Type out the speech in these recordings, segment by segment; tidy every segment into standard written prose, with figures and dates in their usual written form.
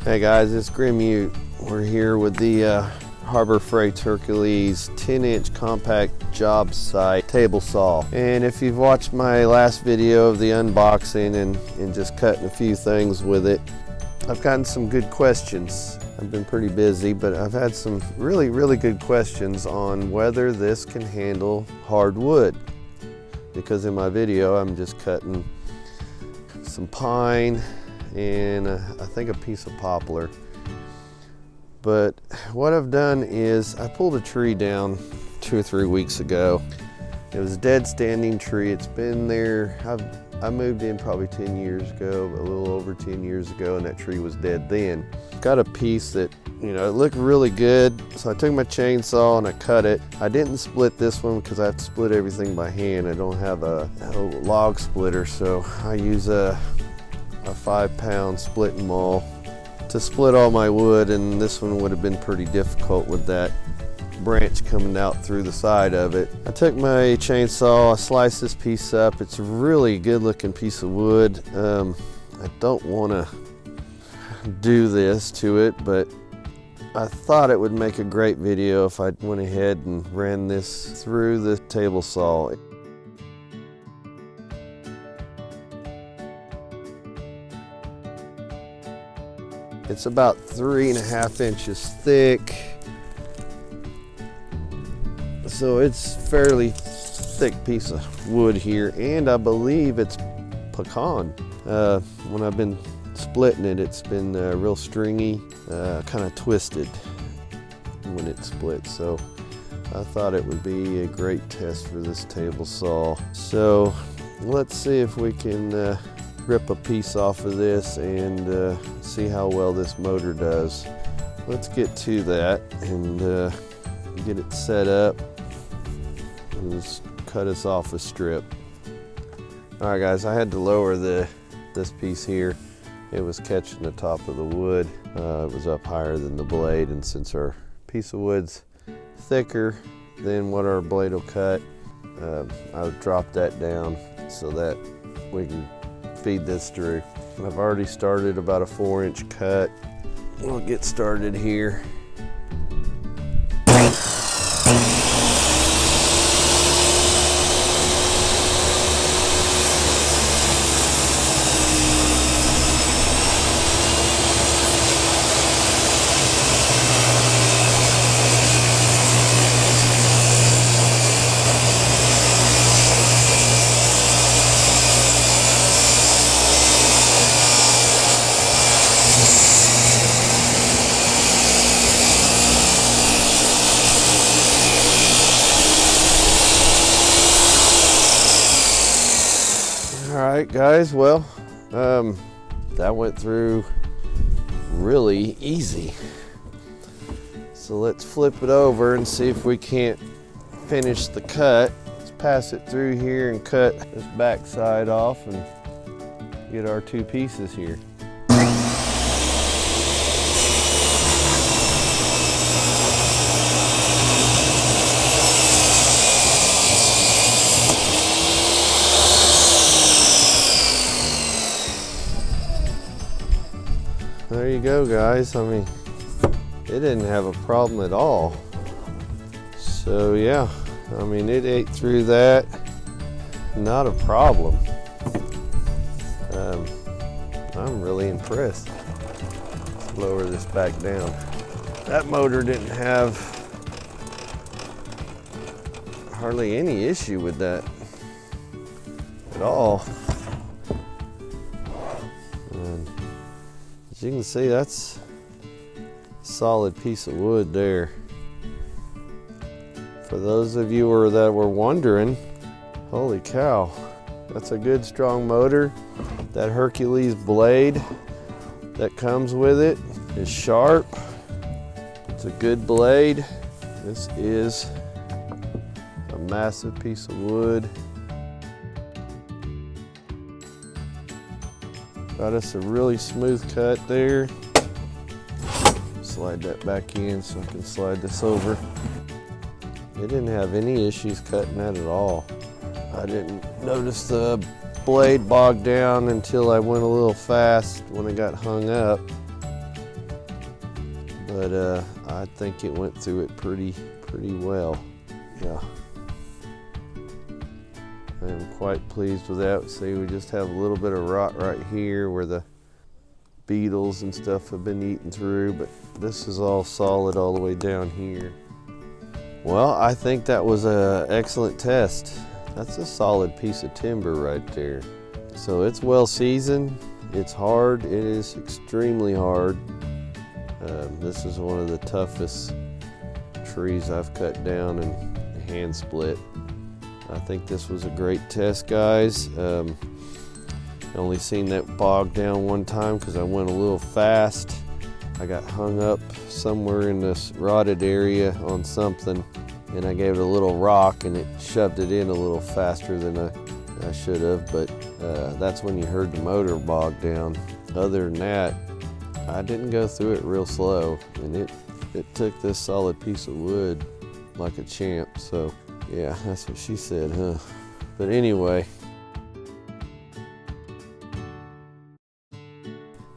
Hey guys, it's Grim Ute. We're here with the Harbor Freight's Hercules 10-inch compact job site table saw. And if you've watched my last video of the unboxing and just cutting a few things with it, I've gotten some good questions. I've been pretty busy, but I've had some really good questions on whether this can handle hard wood. Because in my video, I'm just cutting some pine and I think a piece of poplar. But what I've done is I pulled a tree down 2 or 3 weeks ago. It was a dead standing tree. It's been there, I moved in probably 10 years ago, a little over 10 years ago, and that tree was dead then. Got a piece that, you know, it looked really good. So I took my chainsaw and I cut it. I didn't split this one because I have to split everything by hand. I don't have a log splitter, so I use a 5-pound splitting maul to split all my wood, and this one would have been pretty difficult with that branch coming out through the side of it. I took my chainsaw, I sliced this piece up. It's a really good looking piece of wood. I don't want to do this to it, but I thought it would make a great video if I went ahead and ran this through the table saw. It's about 3.5 inches thick, so it's fairly thick piece of wood here, and I believe it's pecan. When I've been splitting it, it's been real stringy, kind of twisted when it splits, so I thought it would be a great test for this table saw. So let's see if we can rip a piece off of this and see how well this motor does. Let's get to that and get it set up. Just cut us off a strip. All right guys, I had to lower this piece here. It was catching the top of the wood. It was up higher than the blade, and since our piece of wood's thicker than what our blade will cut, I've dropped that down so that we can feed this through. I've already started about a 4-inch cut. We'll get started here. All right guys, well, that went through really easy. So let's flip it over and see if we can't finish the cut. Let's pass it through here and cut this back side off and get our 2 pieces here. There you go guys. I mean, it didn't have a problem at all. So yeah, I mean, it ate through that, not a problem. I'm really impressed. Let's lower this back down. That motor didn't have hardly any issue with that at all. As you can see, that's a solid piece of wood there. For those of you that were wondering, holy cow, that's a good strong motor. That Hercules blade that comes with it is sharp. It's a good blade. This is a massive piece of wood. Got us a really smooth cut there. Slide that back in so I can slide this over. It didn't have any issues cutting that at all. I didn't notice the blade bogged down until I went a little fast when it got hung up. but I think it went through it pretty well. Yeah, I am quite pleased with that. See, we just have a little bit of rot right here where the beetles and stuff have been eaten through, but this is all solid all the way down here. Well, I think that was an excellent test. That's a solid piece of timber right there. So it's well seasoned. It's hard. It is extremely hard. This is one of the toughest trees I've cut down and hand split. I think this was a great test, guys. I only seen that bog down one time because I went a little fast. I got hung up somewhere in this rotted area on something, and I gave it a little rock and it shoved it in a little faster than I should have, but that's when you heard the motor bog down. Other than that, I didn't go through it real slow, and it took this solid piece of wood like a champ. So yeah, that's what she said, huh? But anyway,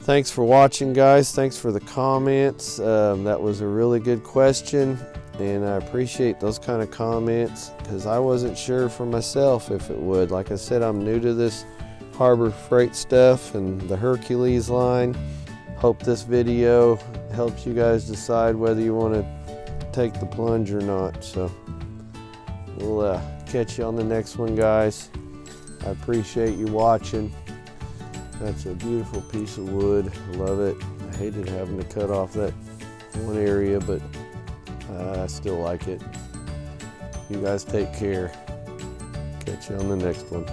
thanks for watching, guys. Thanks for the comments. That was a really good question, and I appreciate those kind of comments because I wasn't sure for myself if it would. Like I said, I'm new to this Harbor Freight stuff and the Hercules line. Hope this video helps you guys decide whether you want to take the plunge or not. So we'll catch you on the next one, guys. I appreciate you watching. That's a beautiful piece of wood. I love it. I hated having to cut off that one area, but I still like it. You guys take care. Catch you on the next one.